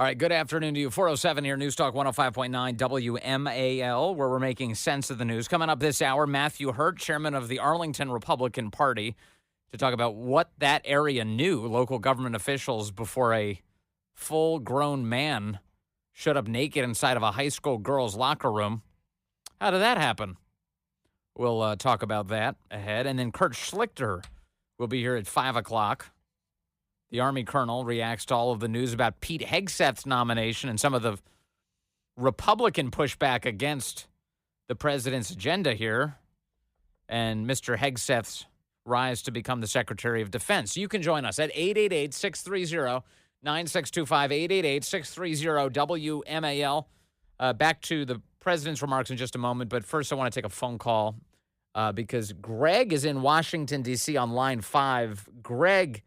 All right, good afternoon to you. 407 here, News Talk 105.9 WMAL, where we're making sense of the news. Coming up this hour, Matthew Hurtt, chairman of the Arlington Republican Party, to talk about what that area knew, local government officials, before a full-grown man showed up naked inside of a high school girl's locker room. How did that happen? We'll talk about that ahead. And then Kurt Schlichter will be here at 5 o'clock. The Army colonel reacts to all of the news about Pete Hegseth's nomination and some of the Republican pushback against the president's agenda here and Mr. Hegseth's rise to become the Secretary of Defense. You can join us at 888-630-9625, 888-630-WMAL. Back to the president's remarks in just a moment, but first I want to take a phone call because Greg is in Washington, D.C. on line 5. Greg,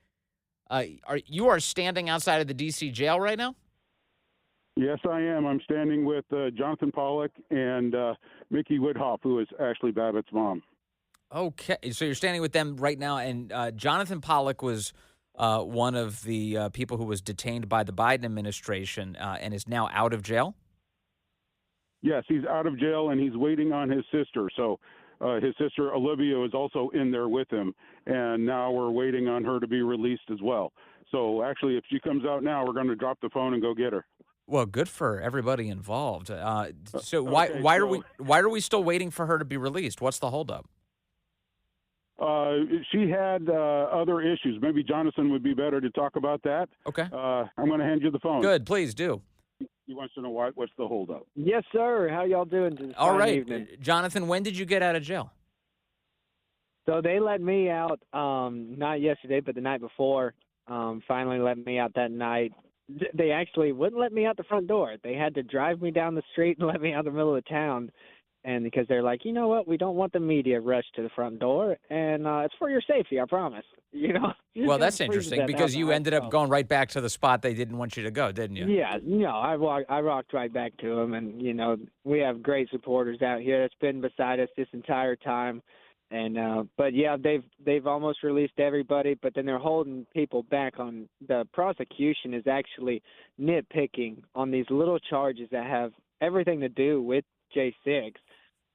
you are standing outside of the D.C. jail right now? Yes, I am. I'm standing with Jonathan Pollock and Mickey Woodhoff, who is Ashley Babbitt's mom. Okay, so you're standing with them right now, and Jonathan Pollock was one of the people who was detained by the Biden administration and is now out of jail? Yes, he's out of jail, and he's waiting on his sister. So his sister, Olivia, is also in there with him, and now we're waiting on her to be released as well. So actually, if she comes out now, we're going to drop the phone and go get her. Well, good for everybody involved. Why are we still waiting for her to be released? What's the holdup? She had other issues. Maybe Jonathan would be better to talk about that. Okay. I'm going to hand you the phone. Good, please do. He wants to know what's the holdup. Yes, sir. How y'all doing this All right. evening? Jonathan, when did you get out of jail? So they let me out not yesterday, but the night before. Finally let me out that night. They actually wouldn't let me out the front door. They had to drive me down the street and let me out the middle of town. And because they're like, you know what, we don't want the media rushed to the front door, and it's for your safety, I promise. Well, that's interesting because you ended up going right back to the spot they didn't want you to go, didn't you? Yeah, no, I rocked right back to them, and we have great supporters out here that's been beside us this entire time. And but yeah, they've almost released everybody, but then they're holding people back. On the prosecution is actually nitpicking on these little charges that have everything to do with J6.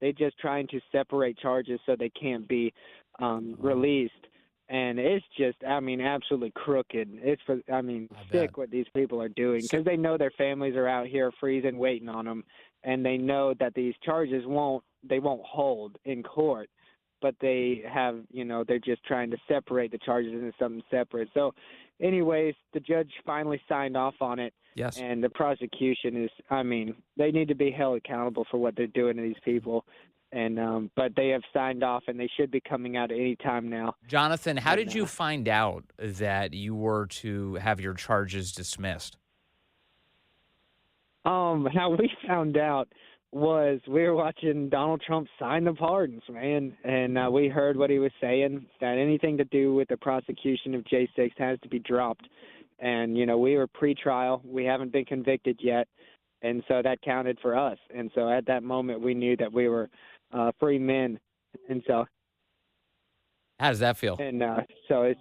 They're just trying to separate charges so they can't be released. And it's just, absolutely crooked. It's sick what these people are doing because they know their families are out here freezing, waiting on them, and they know that these charges won't hold in court. But they have, they're just trying to separate the charges into something separate. So, anyways, the judge finally signed off on it. Yes. And the prosecution is, they need to be held accountable for what they're doing to these people. And but they have signed off, and they should be coming out any time now. Jonathan, how did you find out that you were to have your charges dismissed? How we found out was we were watching Donald Trump sign the pardons, man, and we heard what he was saying, that anything to do with the prosecution of J6 has to be dropped. And, we were pre-trial. We haven't been convicted yet, and so that counted for us. And so at that moment, we knew that we were free men. And so how does that feel? And so it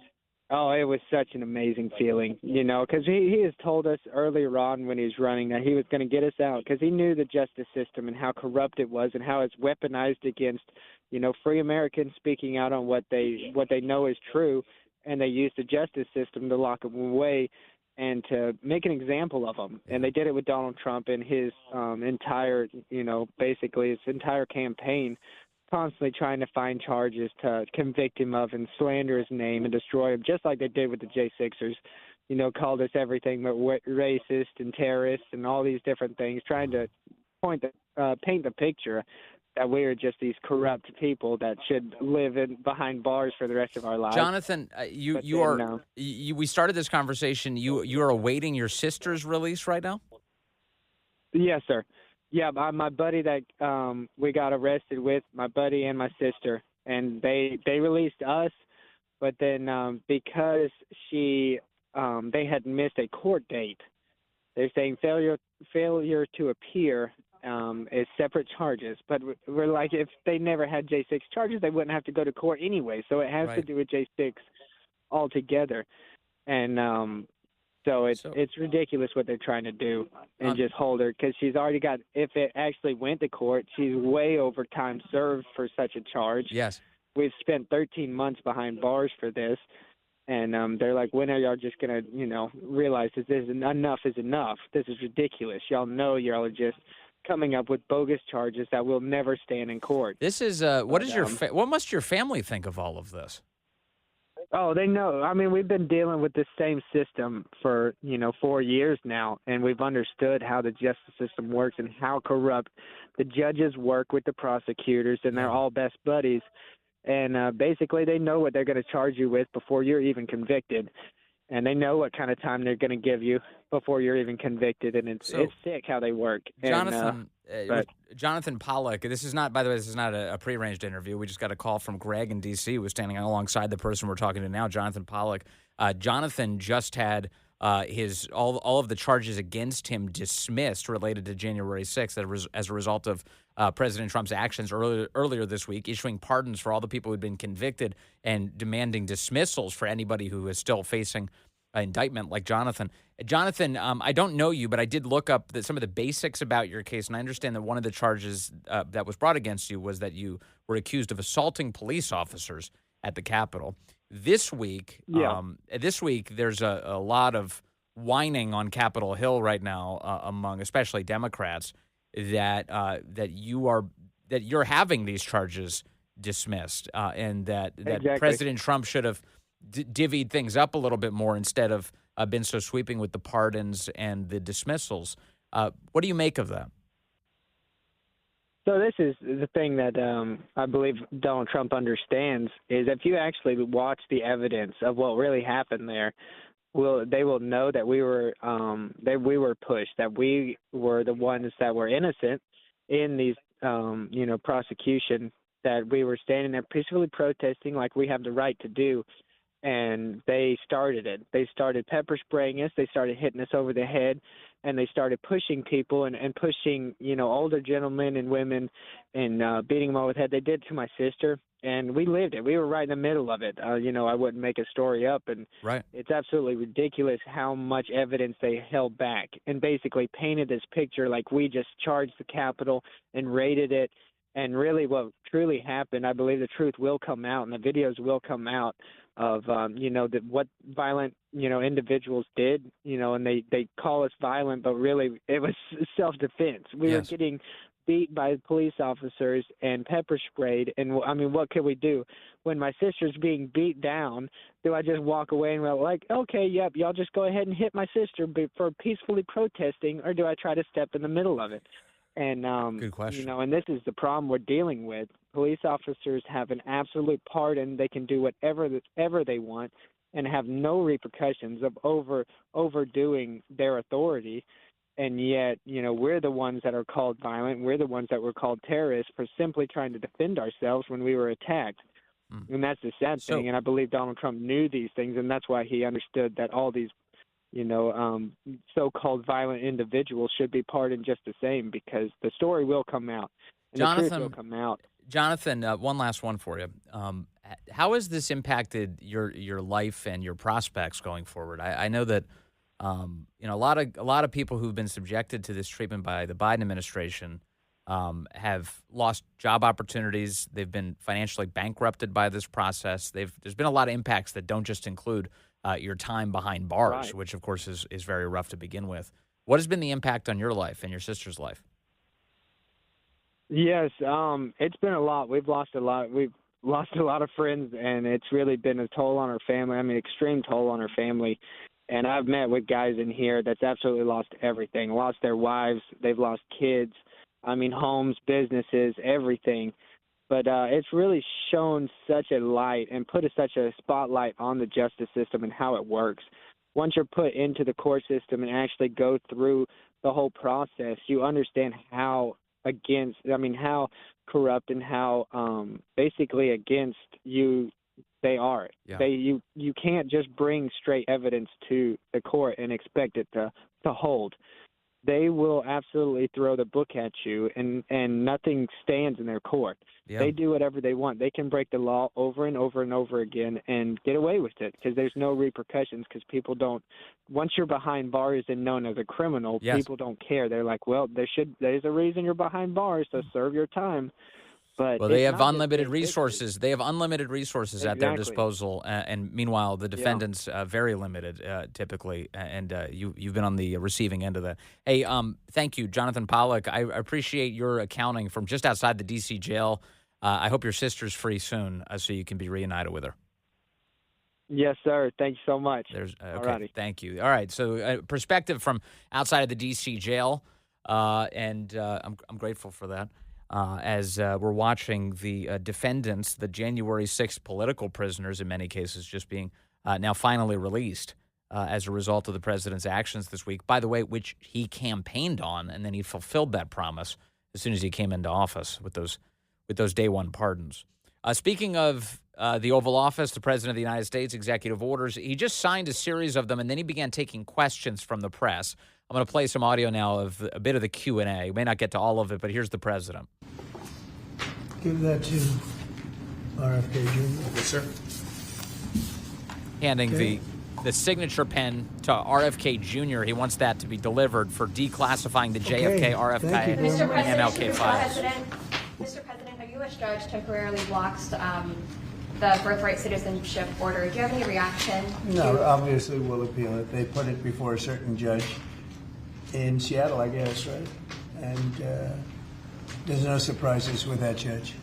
was such an amazing feeling, because he has told us earlier on when he was running that he was going to get us out because he knew the justice system and how corrupt it was and how it's weaponized against, free Americans speaking out on what they know is true, and they use the justice system to lock them away and to make an example of them. And they did it with Donald Trump and his entire, basically his entire campaign, constantly trying to find charges to convict him of and slander his name and destroy him, just like they did with the J6ers, called us everything but racist and terrorists and all these different things, trying to paint the picture that we are just these corrupt people that should live behind bars for the rest of our lives. Jonathan, we started this conversation. You are awaiting your sister's release right now? Yes, sir. Yeah, my buddy that we got arrested with, my buddy and my sister, and they released us, but then because they had missed a court date, they're saying failure to appear is separate charges. But we're like, if they never had J6 charges, they wouldn't have to go to court anyway. So it has to do with J6 altogether. And So it's ridiculous what they're trying to do and just hold her because she's already got, if it actually went to court, she's way over time served for such a charge. Yes. We've spent 13 months behind bars for this. And they're like, when are y'all just going to, realize that enough is enough? This is ridiculous. Y'all know y'all are just coming up with bogus charges that will never stand in court. This is what must your family think of all of this? Oh, they know. I mean, we've been dealing with the same system for, 4 years now, and we've understood how the justice system works and how corrupt the judges work with the prosecutors, and they're all best buddies. And basically, they know what they're going to charge you with before you're even convicted. And they know what kind of time they're going to give you before you're even convicted. And it's sick how they work. Jonathan Pollock, this is not a prearranged interview. We just got a call from Greg in D.C., who was standing alongside the person we're talking to now, Jonathan Pollock. Jonathan just had all of the charges against him dismissed related to January 6th as a result of President Trump's actions earlier this week, issuing pardons for all the people who'd been convicted and demanding dismissals for anybody who is still facing indictment like Jonathan. Jonathan, I don't know you, but I did look up some of the basics about your case, and I understand that one of the charges that was brought against you was that you were accused of assaulting police officers at the Capitol. This week, there's a lot of whining on Capitol Hill right now among especially Democrats that you're having these charges dismissed and that President Trump should have divvied things up a little bit more instead of been so sweeping with the pardons and the dismissals. What do you make of that? So this is the thing that I believe Donald Trump understands is if you actually watch the evidence of what really happened there, they will know that we were pushed, that we were the ones that were innocent in these prosecution, that we were standing there peacefully protesting like we have the right to do. And they started it. They started pepper spraying us. They started hitting us over the head, and they started pushing people and pushing, older gentlemen and women and beating them over the head. They did to my sister, and we lived it. We were right in the middle of it. I wouldn't make a story up, and It's absolutely ridiculous how much evidence they held back and basically painted this picture like we just charged the Capitol and raided it. And really what truly happened, I believe the truth will come out and the videos will come out of, what violent, individuals did, and they call us violent, but really it was self-defense. We were getting beat by police officers and pepper sprayed. And I mean, what could we do? When my sister's being beat down, do I just walk away and we're like, okay, yep, y'all just go ahead and hit my sister for peacefully protesting, or do I try to step in the middle of it? And, good question. And this is the problem we're dealing with. Police officers have an absolute pardon. They can do whatever they want and have no repercussions of overdoing their authority. And yet, we're the ones that are called violent. We're the ones that were called terrorists for simply trying to defend ourselves when we were attacked. And that's the sad thing. And I believe Donald Trump knew these things, and that's why he understood that all these so-called violent individuals should be pardoned just the same, because the story will come out. And the truth will come out. Jonathan, one last one for you. How has this impacted your life and your prospects going forward? I know that a lot of people who've been subjected to this treatment by the Biden administration have lost job opportunities. They've been financially bankrupted by this process. There's been a lot of impacts that don't just include your time behind bars, which, of course, is very rough to begin with. What has been the impact on your life and your sister's life? Yes, it's been a lot. We've lost a lot. We've lost a lot of friends, and it's really been a toll on our family. I mean, extreme toll on our family. And I've met with guys in here that's absolutely lost everything, lost their wives. They've lost kids. I mean, homes, businesses, everything. But it's really shown such a light and put such a spotlight on the justice system and how it works. Once you're put into the court system and actually go through the whole process, you understand how corrupt and how basically against you they are. Yeah. You can't just bring straight evidence to the court and expect it to hold. they will absolutely throw the book at you, and nothing stands in their court. Yeah. They do whatever they want. They can break the law over and over and over again and get away with it because there's no repercussions because people don't – once you're behind bars and known as a criminal, Yes. people don't care. They're like, well, there's a reason you're behind bars, so serve your time. But Well, they have unlimited resources. They have unlimited resources at their Exactly. disposal, and meanwhile, the defendants very limited typically. And you've been on the receiving end of that. Hey, thank you, Jonathan Pollack. I appreciate your accounting from just outside the D.C. jail. I hope your sister's free soon, so you can be reunited with her. Yes, sir. Thank you so much. Okay. Alrighty. Thank you. All right. So, perspective from outside of the D.C. jail, and I'm grateful for that. As we're watching the defendants, the January 6th political prisoners, in many cases, just being now finally released as a result of the president's actions this week, by the way, which he campaigned on, and then he fulfilled that promise as soon as he came into office with those day one pardons. Speaking of the Oval Office, the President of the United States, executive orders, he just signed a series of them, and then he began taking questions from the press. I'm going to play some audio now of a bit of the Q&A. We may not get to all of it, but here's the president. Give that to RFK Jr. Yes, sir. Handing Okay. the signature pen to RFK Jr. He wants that to be delivered for declassifying the JFK, RFK, Thank you very Mr. and President, MLK files. Mr. President, a U.S. judge temporarily blocks the birthright citizenship order. Do you have any reaction? No, obviously we'll appeal it. They put it before a certain judge in Seattle, I guess, right? And there's no surprises with that judge.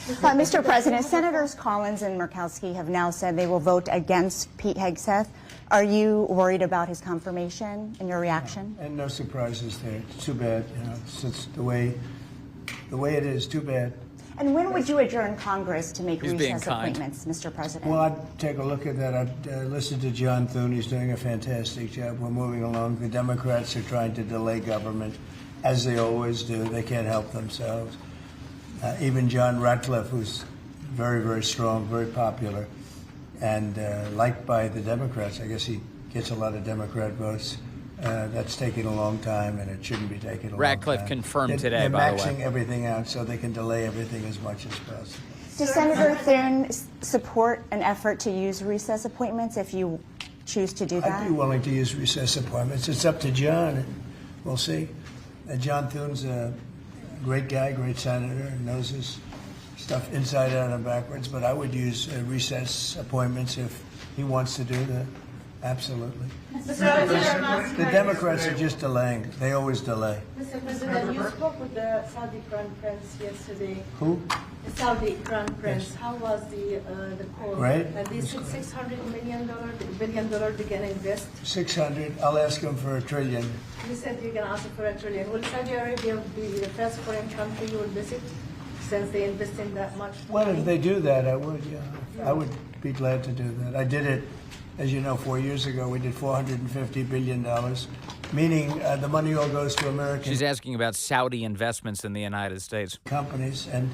Mr. President, Senators Collins and Murkowski have now said they will vote against Pete Hegseth. Are you worried about his confirmation and your reaction? And no surprises there. It's too bad, since the way it is, too bad. And when would you adjourn Congress to make He's being recess kind. appointments, Mr. President? Well, I'd take a look at that. I'd listen to John Thune. He's doing a fantastic job. We're moving along. The Democrats are trying to delay government, as they always do. They can't help themselves. Even John Ratcliffe, who's very, very strong, very popular, and liked by the Democrats. I guess he gets a lot of Democrat votes. That's taking a long time, and it shouldn't be taking a long time. Ratcliffe confirmed today, they're by the way. maxing everything out so they can delay everything as much as possible. Does Senator Thune support an effort to use recess appointments if you choose to do that? I'd be willing to use recess appointments. It's up to John, and we'll see. John Thune's a great guy, great senator, and knows his stuff inside out and backwards, but I would use recess appointments if he wants to do that. Absolutely. The Democrats are just delaying. They always delay. Mr. President, you spoke with the Saudi Crown Prince yesterday. Who? The Saudi Crown Prince. How was the call? Great. And they said $600 billion they can invest. 600. I'll ask him for $1 trillion. You said you're going to ask for $1 trillion. Will Saudi Arabia be the first foreign country you will visit since they invest in that much? Well, if they do that, I would, yeah. I would be glad to do that. I did it, as you know, 4 years ago. We did $450 billion, meaning the money all goes to American She's asking about Saudi investments in the United States. companies, and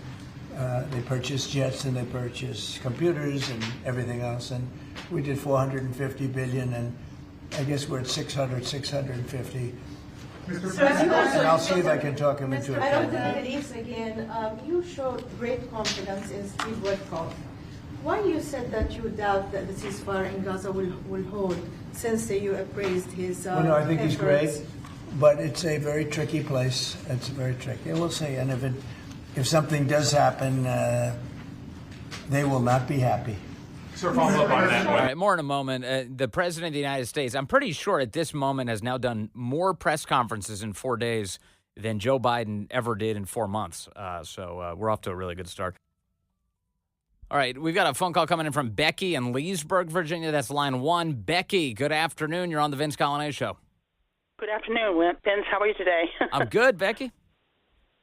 they purchase jets and they purchase computers and everything else. And we did $450 billion, and I guess we're at 650. And I'll see if I can talk him into I don't it. think it is again. You showed great confidence in Steve Witkoff. Why you said that you doubt that the ceasefire in Gaza will hold since you appraised his Well, no, I think he's efforts? great, but it's a very tricky place. It's very tricky. We'll see. And if something does happen, they will not be happy. Sir, follow up on that. All right, more in a moment. The President of the United States, I'm pretty sure at this moment, has now done more press conferences in 4 days than Joe Biden ever did in 4 months. So we're off to a really good start. All right, we've got a phone call coming in from Becky in Leesburg, Virginia. That's line 1. Becky, good afternoon. You're on the Vince Coglianese Show. Good afternoon, Vince. How are you today? I'm good, Becky.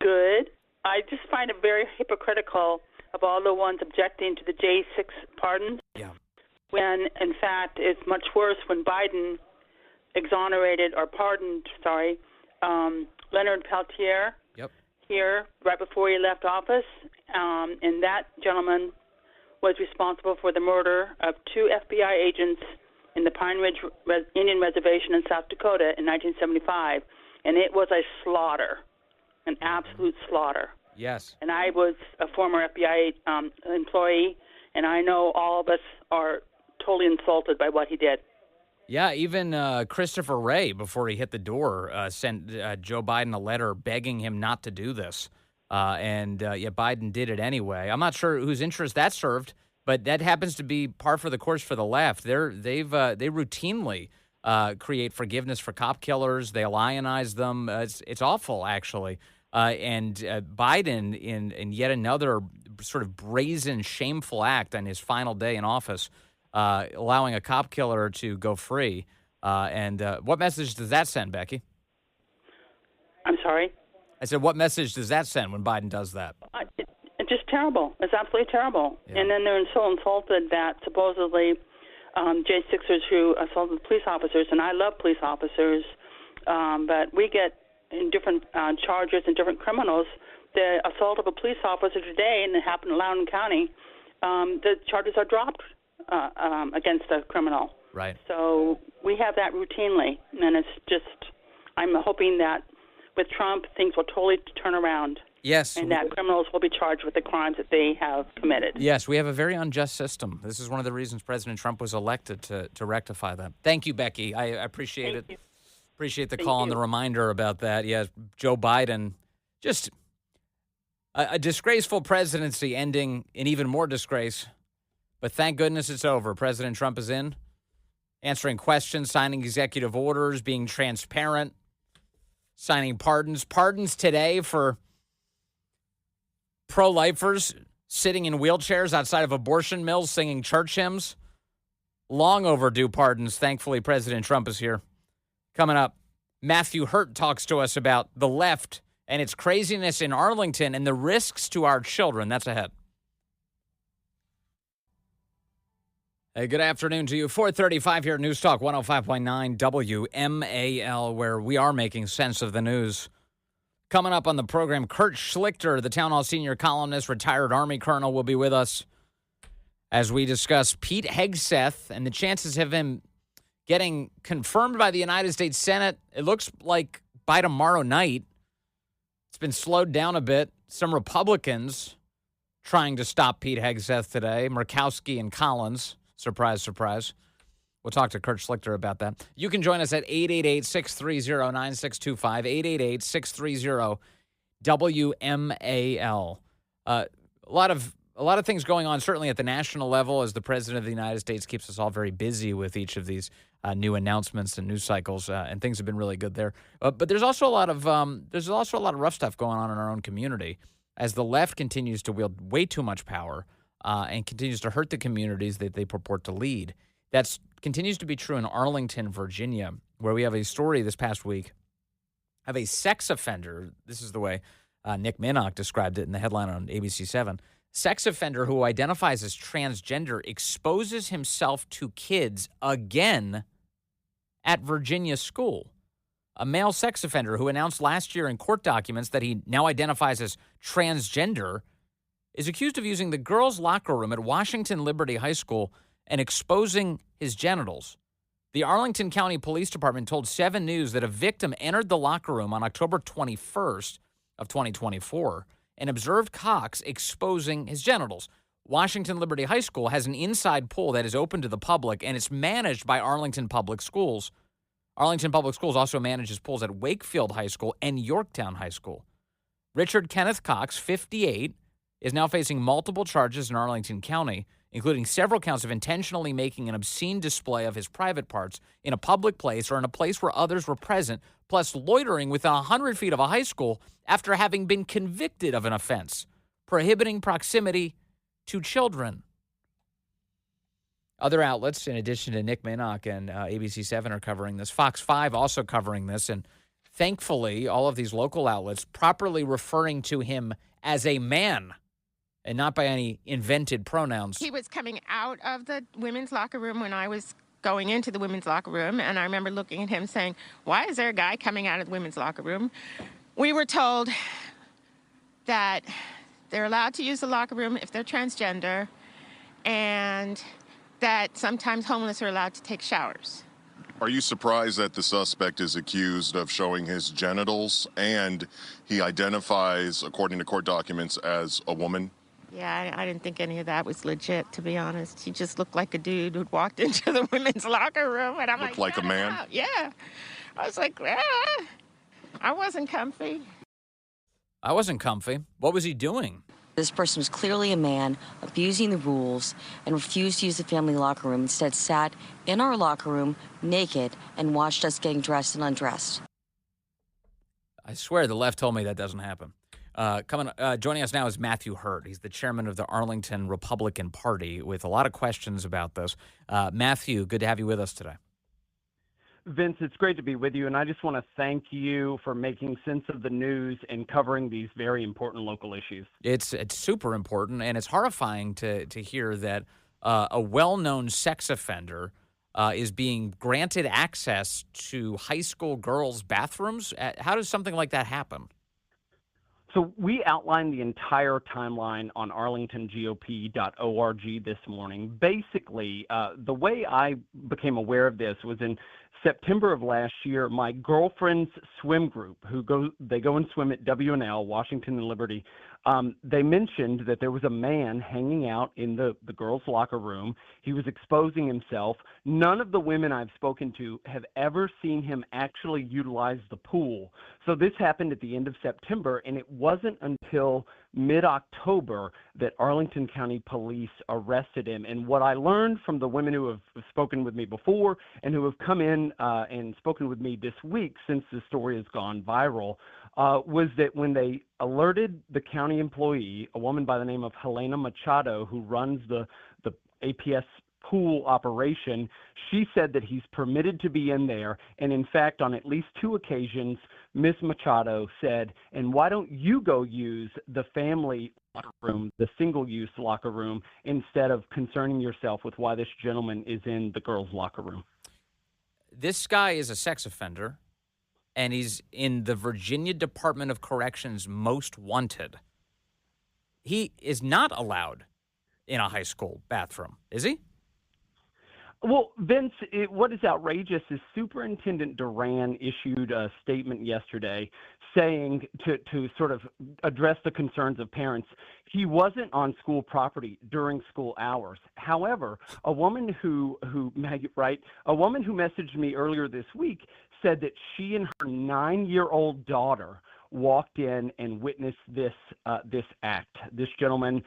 Good. I just find it very hypocritical of all the ones objecting to the J6 pardon. Yeah. When, in fact, it's much worse when Biden exonerated or pardoned, Leonard Peltier. Yep. Here right before he left office. And that gentleman was responsible for the murder of 2 FBI agents in the Pine Ridge Indian Reservation in South Dakota in 1975. and it was a slaughter, an absolute slaughter. Yes. And I was a former FBI employee, and I know all of us are totally insulted by what he did. Yeah, even Christopher Wray, before he hit the door, sent Joe Biden a letter begging him not to do this. And Biden did it anyway. I'm not sure whose interest that served, but that happens to be par for the course for the left. They routinely create forgiveness for cop killers. They lionize them. It's awful, actually. And Biden, in yet another sort of brazen, shameful act on his final day in office, allowing a cop killer to go free. And what message does that send, Becky? I'm sorry? I said, what message does that send when Biden does that? It's just terrible. It's absolutely terrible. Yeah. And then they're so insulted that supposedly J6ers who assaulted police officers, and I love police officers, but we get in different charges and different criminals. The assault of a police officer today, and it happened in Loudoun County, the charges are dropped against a criminal. Right. So we have that routinely, and it's just, I'm hoping that with Trump, things will totally turn around. Yes. And that criminals will be charged with the crimes that they have committed. Yes, we have a very unjust system. This is one of the reasons President Trump was elected to rectify that. Thank you, Becky. I appreciate it. Appreciate the call and the reminder about that. Yes, Joe Biden, just a disgraceful presidency ending in even more disgrace. But thank goodness it's over. President Trump is in, answering questions, signing executive orders, being transparent, signing pardons. Pardons today for pro-lifers sitting in wheelchairs outside of abortion mills singing church hymns. Long overdue pardons. Thankfully, President Trump is here. Coming up, Matthew Hurtt talks to us about the left and its craziness in Arlington and the risks to our children. That's ahead. Hey, good afternoon to you. 4:35 here at News Talk 105.9 WMAL, where we are making sense of the news. Coming up on the program, Kurt Schlichter, the Town Hall senior columnist, retired Army colonel, will be with us as we discuss Pete Hegseth and the chances of him getting confirmed by the United States Senate. It looks like by tomorrow night. It's been slowed down a bit. Some Republicans trying to stop Pete Hegseth today, Murkowski and Collins. Surprise, surprise. We'll talk to Kurt Schlichter about that. You can join us at 888-630-9625, 888-630-WMAL. A lot of things going on, certainly at the national level, as the President of the United States keeps us all very busy with each of these new announcements and news cycles, and things have been really good there. But there's also a lot of rough stuff going on in our own community as the left continues to wield way too much power and continues to hurt the communities that they purport to lead. That continues to be true in Arlington, Virginia, where we have a story this past week of a sex offender. This is the way Nick Minnock described it in the headline on ABC7. Sex offender who identifies as transgender exposes himself to kids again at Virginia school. A male sex offender who announced last year in court documents that he now identifies as transgender is accused of using the girls' locker room at Washington Liberty High School and exposing his genitals. The Arlington County Police Department told 7 News that a victim entered the locker room on October 21st of 2024 and observed Cox exposing his genitals. Washington Liberty High School has an inside pool that is open to the public, and it's managed by Arlington Public Schools. Arlington Public Schools also manages pools at Wakefield High School and Yorktown High School. Richard Kenneth Cox, 58, is now facing multiple charges in Arlington County, including several counts of intentionally making an obscene display of his private parts in a public place or in a place where others were present, plus loitering within 100 feet of a high school after having been convicted of an offense, prohibiting proximity to children. Other outlets, in addition to Nick Minnock and ABC7, are covering this. Fox 5 also covering this, and thankfully, all of these local outlets properly referring to him as a man and not by any invented pronouns. He was coming out of the women's locker room when I was going into the women's locker room, and I remember looking at him saying, why is there a guy coming out of the women's locker room? We were told that they're allowed to use the locker room if they're transgender, and that sometimes homeless are allowed to take showers. Are you surprised that the suspect is accused of showing his genitals and he identifies, according to court documents, as a woman? Yeah, I didn't think any of that was legit, to be honest. He just looked like a dude who'd walked into the women's locker room, and I'm Looked like, like a man? out. Yeah. I was like, ah. I wasn't comfy. I wasn't comfy. What was he doing? This person was clearly a man abusing the rules and refused to use the family locker room. Instead, sat in our locker room naked and watched us getting dressed and undressed. I swear the left told me that doesn't happen. Joining us now is Matthew Hurtt. He's the chairman of the Arlington Republican Party with a lot of questions about this. Matthew, good to have you with us today. Vince, it's great to be with you, and I just want to thank you for making sense of the news and covering these very important local issues. It's super important, and it's horrifying to hear that a well-known sex offender is being granted access to high school girls' bathrooms. How does something like that happen? So we outlined the entire timeline on arlingtongop.org this morning. Basically, the way I became aware of this was in September of last year. My girlfriend's swim group, they go and swim at W&L, Washington and Liberty. They mentioned that there was a man hanging out in the girls' locker room. He was exposing himself. None of the women I've spoken to have ever seen him actually utilize the pool. So this happened at the end of September, and it wasn't until mid-October that Arlington County Police arrested him. And what I learned from the women who have spoken with me before and who have come in and spoken with me this week since the story has gone viral was that when they alerted the county employee, a woman by the name of Helena Machado, who runs the APS pool operation, she said that he's permitted to be in there. And in fact, on at least 2 occasions, Ms. Machado said, and why don't you go use the family locker room, the single-use locker room, instead of concerning yourself with why this gentleman is in the girls' locker room? This guy is a sex offender, and he's in the Virginia Department of Corrections Most Wanted. He is not allowed in a high school bathroom, is he? Well, Vince, what is outrageous is Superintendent Duran issued a statement yesterday saying to sort of address the concerns of parents, he wasn't on school property during school hours. However, a woman who messaged me earlier this week said that she and her 9-year-old daughter walked in and witnessed this act. This gentleman,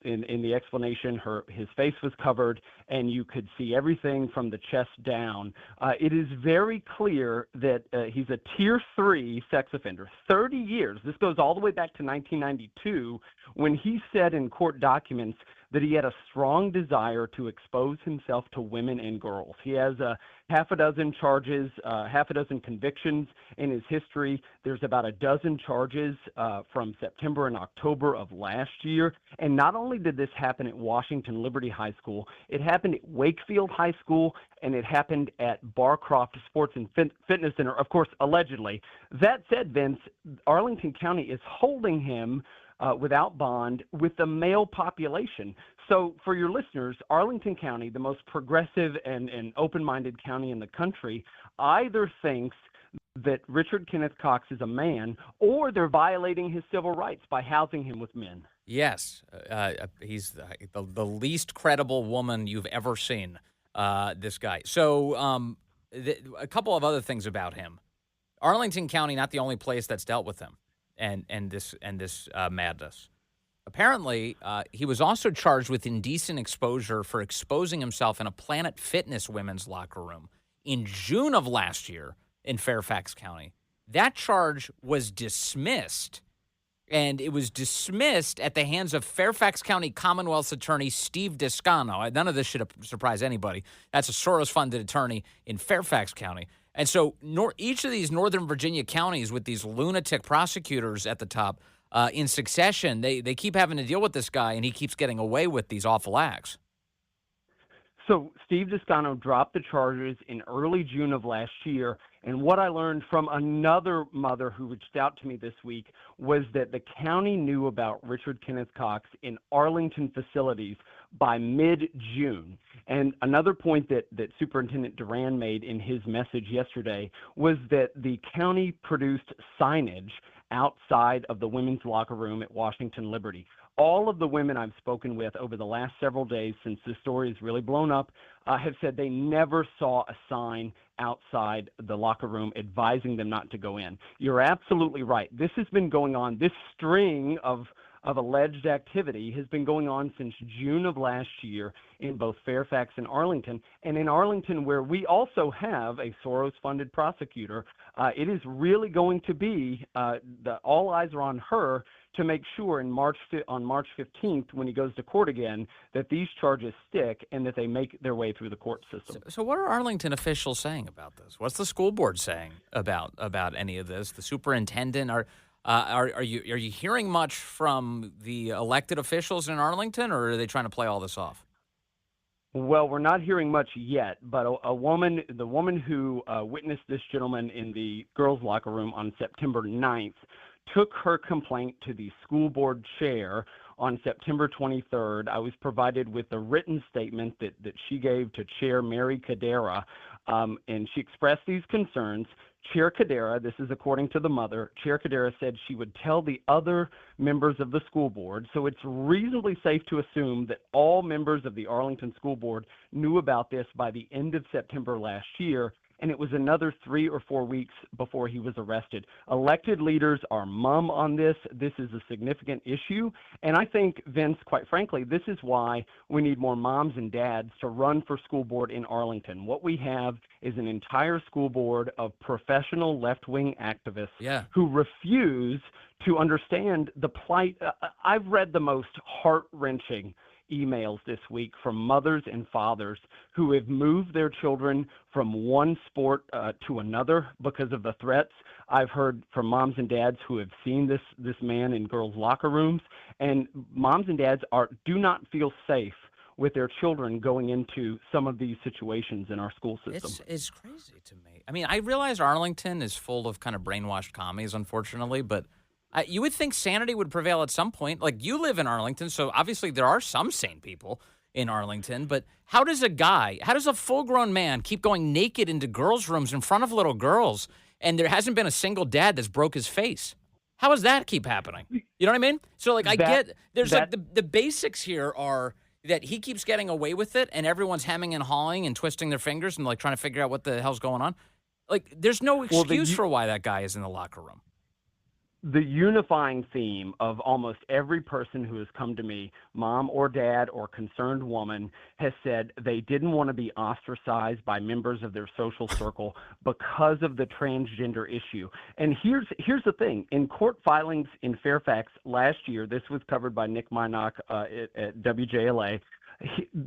in the explanation, his face was covered, and you could see everything from the chest down. It is very clear that he's a Tier 3 sex offender. 30 years. This goes all the way back to 1992 when he said in court documents that he had a strong desire to expose himself to women and girls. He has half a dozen charges, half a dozen convictions in his history. There's about a dozen charges from September and October of last year. And not only did this happen at Washington Liberty High School, it happened at Wakefield High School, and it happened at Barcroft Sports and Fitness Center, of course, allegedly. That said, Vince, Arlington County is holding him without bond with the male population. So for your listeners, Arlington County, the most progressive and open-minded county in the country, either thinks that Richard Kenneth Cox is a man, or they're violating his civil rights by housing him with men. Yes, he's the least credible woman you've ever seen, this guy. So a couple of other things about him. Arlington County, not the only place that's dealt with him. And this madness. Apparently, he was also charged with indecent exposure for exposing himself in a Planet Fitness women's locker room in June of last year in Fairfax County. That charge was dismissed, and it was dismissed at the hands of Fairfax County Commonwealth's attorney Steve Descano. None of this should surprise anybody. That's a Soros-funded attorney in Fairfax County. And so each of these Northern Virginia counties with these lunatic prosecutors at the top in succession, they keep having to deal with this guy, and he keeps getting away with these awful acts. So Steve Descano dropped the charges in early June of last year, and what I learned from another mother who reached out to me this week was that the county knew about Richard Kenneth Cox in Arlington facilities by mid-June. And another point that Superintendent Duran made in his message yesterday was that the county produced signage outside of the women's locker room at Washington Liberty. All of the women I've spoken with over the last several days since this story has really blown up have said they never saw a sign outside the locker room advising them not to go in. You're absolutely right. This has been going on. This string of alleged activity has been going on since June of last year in both Fairfax and Arlington. And in Arlington, where we also have a Soros-funded prosecutor, it is really going to be all eyes are on her to make sure on March 15th, when he goes to court again, that these charges stick and that they make their way through the court system. So what are Arlington officials saying about this? What's the school board saying about any of this? The superintendent, are you hearing much from the elected officials in Arlington, or are they trying to play all this off? Well, we're not hearing much yet, but the woman who witnessed this gentleman in the girls' locker room on September 9th took her complaint to the school board chair on September 23rd. I was provided with a written statement that she gave to Chair Mary Cadera, and she expressed these concerns. Chair Cadera, this is according to the mother, Chair Cadera said she would tell the other members of the school board, so it's reasonably safe to assume that all members of the Arlington School Board knew about this by the end of September last year, and it was another 3 or 4 weeks before he was arrested. Elected leaders are mum on this. This is a significant issue, and I think, Vince, quite frankly, this is why we need more moms and dads to run for school board in Arlington. What we have is an entire school board of professional left-wing activists who refuse to understand the plight. I've read the most heart-wrenching emails this week from mothers and fathers who have moved their children from one sport to another because of the threats. I've heard from moms and dads who have seen this man in girls' locker rooms, and moms and dads do not feel safe with their children going into some of these situations in our school system. It's crazy to me. I mean, I realize Arlington is full of kind of brainwashed commies, unfortunately, but you would think sanity would prevail at some point. Like, you live in Arlington, so obviously there are some sane people in Arlington, but how does a full-grown man keep going naked into girls' rooms in front of little girls, and there hasn't been a single dad that's broke his face? How does that keep happening? You know what I mean? So, like, the basics here are that he keeps getting away with it, and everyone's hemming and hawing and twisting their fingers and, like, trying to figure out what the hell's going on. Like, there's no excuse for why that guy is in the locker room. The unifying theme of almost every person who has come to me, mom or dad or concerned woman, has said they didn't want to be ostracized by members of their social circle because of the transgender issue. And here's the thing. In court filings in Fairfax last year, this was covered by Nick Minock at WJLA,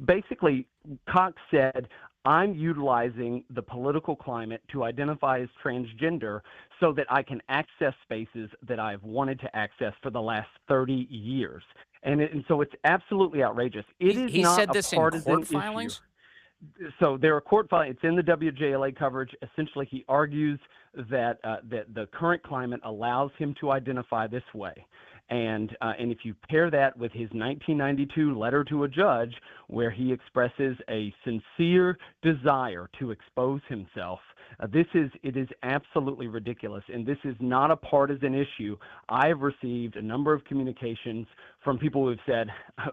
basically Cox said, I'm utilizing the political climate to identify as transgender so that I can access spaces that I've wanted to access for the last 30 years. And so it's absolutely outrageous. He not said this a partisan in court filings? Issue. So there are court filings. It's in the WJLA coverage. Essentially, he argues that the current climate allows him to identify this way. And if you pair that with his 1992 letter to a judge where he expresses a sincere desire to expose himself, it is absolutely ridiculous. And this is not a partisan issue. I've received a number of communications from people who have said,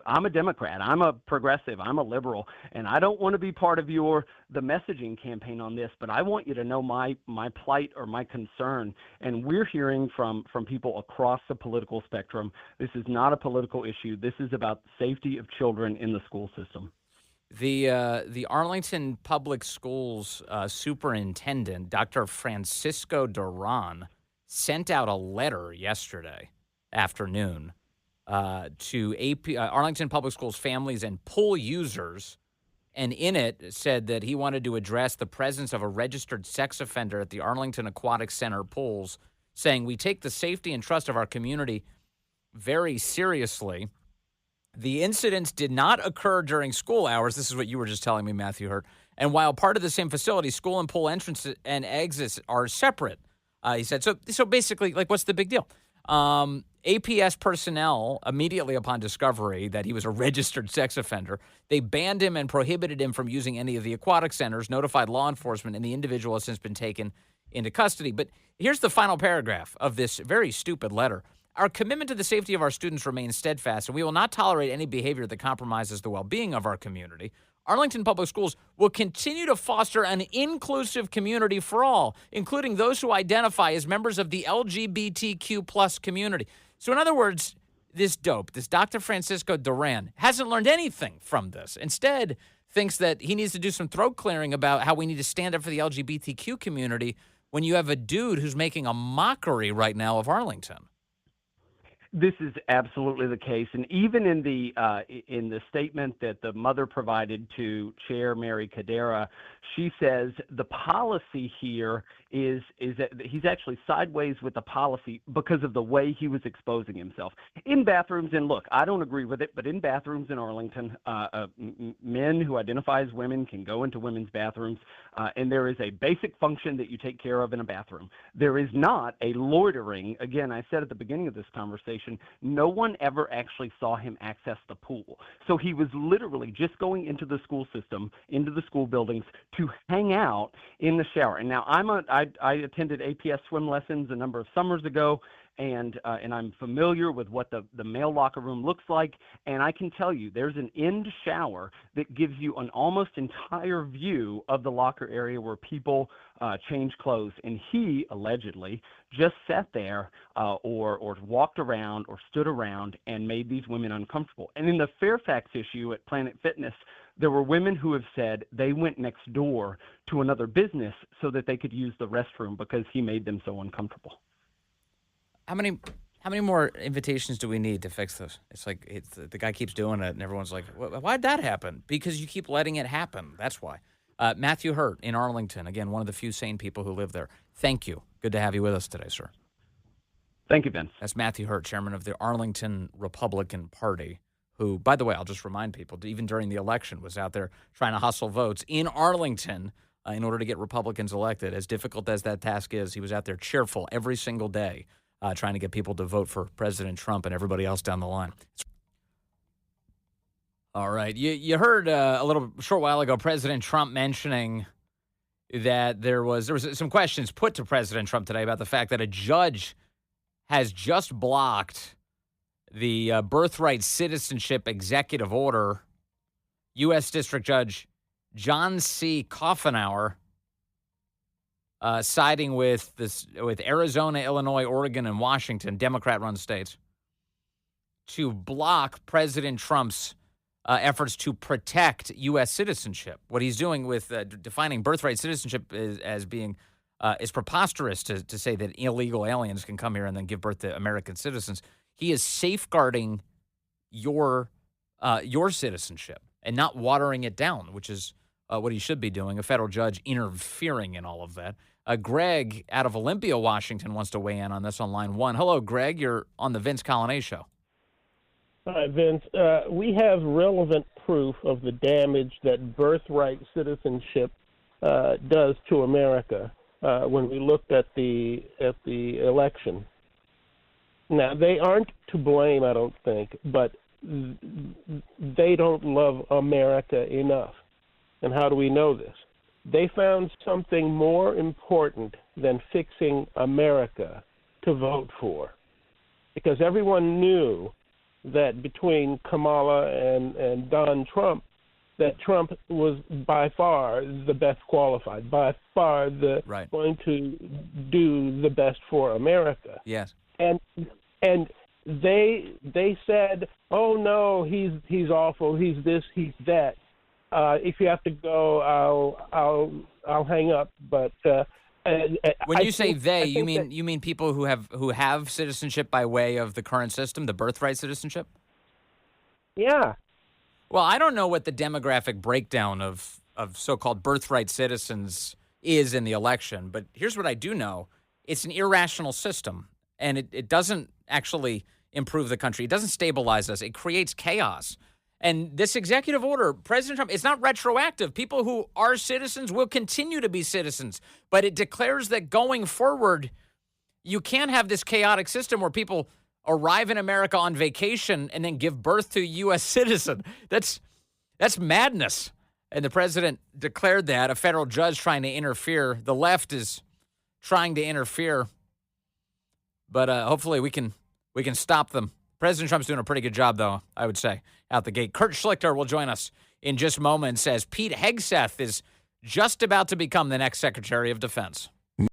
I'm a Democrat, I'm a progressive, I'm a liberal, and I don't want to be part of the messaging campaign on this, but I want you to know my plight or my concern. And we're hearing from people across the political spectrum, this is not a political issue. This is about the safety of children in the school system. The Arlington Public Schools superintendent, Dr. Francisco Duran, sent out a letter yesterday afternoon to Arlington Public Schools families and pool users, and in it said that he wanted to address the presence of a registered sex offender at the Arlington Aquatic Center pools, saying, we take the safety and trust of our community very seriously. The incidents did not occur during school hours. This is what you were just telling me, Matthew Hurtt. And while part of the same facility, school and pool entrances and exits are separate, he said. So basically, like, what's the big deal? APS personnel, immediately upon discovery that he was a registered sex offender, they banned him and prohibited him from using any of the aquatic centers, notified law enforcement, and the individual has since been taken into custody. But here's the final paragraph of this very stupid letter. Our commitment to the safety of our students remains steadfast, and we will not tolerate any behavior that compromises the well-being of our community. Arlington Public Schools will continue to foster an inclusive community for all, including those who identify as members of the LGBTQ plus community. So in other words, this dope, this Dr. Francisco Duran, hasn't learned anything from this. Instead, thinks that he needs to do some throat clearing about how we need to stand up for the LGBTQ community when you have a dude who's making a mockery right now of Arlington. This is absolutely the case, and even in the statement that the mother provided to Chair Mary Cadera, she says the policy here is that he's actually sideways with the policy because of the way he was exposing himself in bathrooms. And look, I don't agree with it, but in bathrooms in Arlington, men who identify as women can go into women's bathrooms, and there is a basic function that you take care of in a bathroom. There is not a loitering. Again, I said at the beginning of this conversation, no one ever actually saw him access the pool. So he was literally just going into the school system, into the school buildings to hang out in the shower. And now I attended APS swim lessons a number of summers ago, and I'm familiar with what the male locker room looks like, and I can tell you there's an end shower that gives you an almost entire view of the locker area where people change clothes, and he allegedly just sat there or walked around or stood around and made these women uncomfortable. And in the Fairfax issue at Planet Fitness, there were women who have said they went next door to another business so that they could use the restroom because he made them so uncomfortable. How many more invitations do we need to fix this? It's like the guy keeps doing it, and everyone's like, why'd that happen? Because you keep letting it happen. That's why. Matthew Hurtt in Arlington, again, one of the few sane people who live there. Thank you. Good to have you with us today, sir. Thank you, Vince. That's Matthew Hurtt, chairman of the Arlington Republican Party, who, by the way, I'll just remind people, even during the election, was out there trying to hustle votes in Arlington in order to get Republicans elected. As difficult as that task is, he was out there cheerful every single day, trying to get people to vote for President Trump and everybody else down the line. All right. You heard a little short while ago President Trump mentioning that there was some questions put to President Trump today about the fact that a judge has just blocked the birthright citizenship executive order. U.S. District Judge John C. Coffenauer siding with Arizona, Illinois, Oregon, and Washington, Democrat-run states, to block President Trump's efforts to protect U.S. citizenship. What he's doing with defining birthright citizenship as being is preposterous to say that illegal aliens can come here and then give birth to American citizens. He is safeguarding your citizenship and not watering it down, which is what he should be doing. A federal judge interfering in all of that. Greg out of Olympia, Washington, wants to weigh in on this on line one. Hello, Greg. You're on the Vince Colonnese Show. Hi, Vince. We have relevant proof of the damage that birthright citizenship does to America when we looked at the election. Now, they aren't to blame, I don't think, but they don't love America enough. And how do we know this? They found something more important than fixing America to vote for. Because everyone knew that between Kamala and Donald Trump, that Trump was by far the best qualified, by far going to do the best for America. Yes. And they said, "Oh no, he's awful. He's this. He's that. If you have to go, I'll hang up." But when you say they, you mean people who have citizenship by way of the current system, the birthright citizenship? Yeah. Well, I don't know what the demographic breakdown of so-called birthright citizens is in the election, but here's what I do know. It's an irrational system, and it doesn't actually improve the country. It doesn't stabilize us. It creates chaos. And this executive order, President Trump, it's not retroactive. People who are citizens will continue to be citizens, but it declares that going forward, you can't have this chaotic system where people arrive in America on vacation and then give birth to a U.S. citizen. That's madness. And the president declared that, a federal judge trying to interfere. The left is trying to interfere. But hopefully we can stop them. President Trump's doing a pretty good job, though, I would say, out the gate. Kurt Schlichter will join us in just moments as Pete Hegseth is just about to become the next Secretary of Defense.